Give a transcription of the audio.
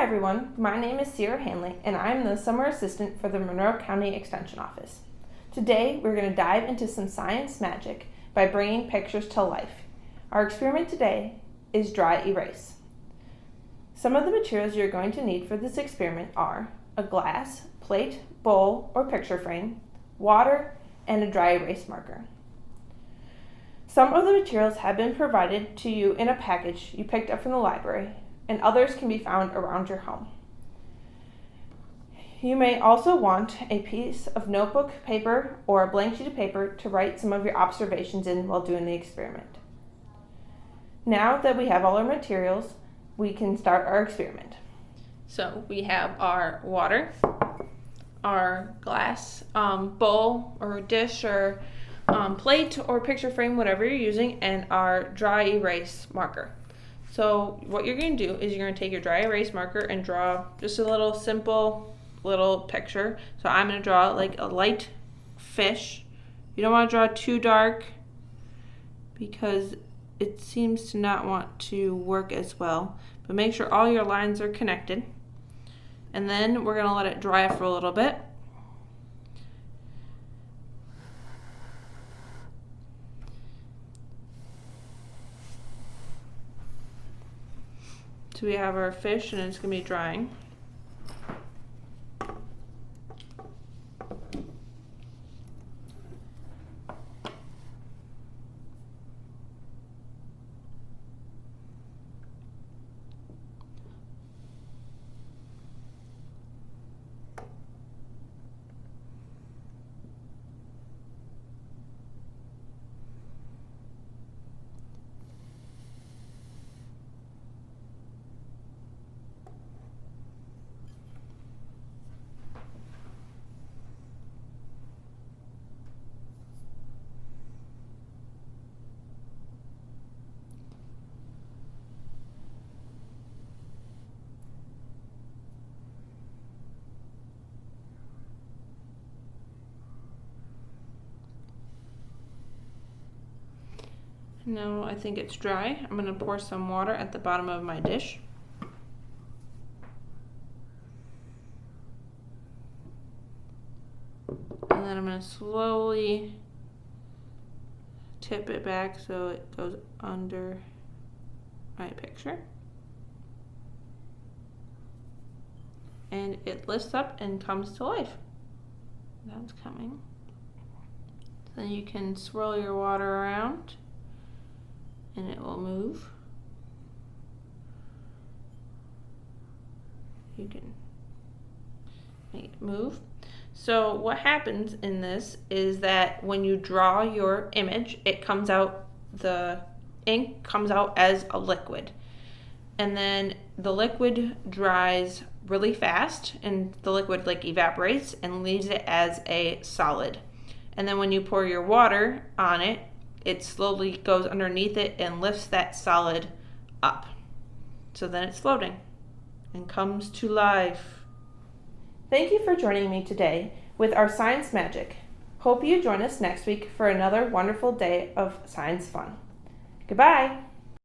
everyone, my name is Sierra Hanley and I'm the Summer Assistant for the Monroe County Extension Office. Today we're going to dive into some science magic by bringing pictures to life. Our experiment today is dry erase. Some of the materials you're going to need for this experiment are a glass, plate, bowl, or picture frame, water, and a dry erase marker. Some of the materials have been provided to you in a package you picked up from the library, and others can be found around your home. You may also want a piece of notebook paper or a blank sheet of paper to write some of your observations in while doing the experiment. Now that we have all our materials, we can start our experiment. So we have our water, our glass, bowl or dish or plate or picture frame, whatever you're using, and our dry erase marker. So what you're going to do is you're going to take your dry erase marker and draw just a little simple little picture. So I'm going to draw like a light fish. You don't want to draw too dark because it seems to not want to work as well. But make sure all your lines are connected. And then we're going to let it dry for a little bit. So we have our fish and it's going to be drying. Now I think it's dry. I'm going to pour some water at the bottom of my dish. And then I'm going to slowly tip it back so it goes under my picture. And it lifts up and comes to life. That's coming. Then you can swirl your water around and it will move. You can make it move. So what happens in this is that when you draw your image, it comes out, the ink comes out as a liquid. And then the liquid dries really fast and the liquid like evaporates and leaves it as a solid. And then when you pour your water on it, it slowly goes underneath it and lifts that solid up. So then it's floating and comes to life. Thank you for joining me today with our science magic. Hope you join us next week for another wonderful day of science fun. Goodbye.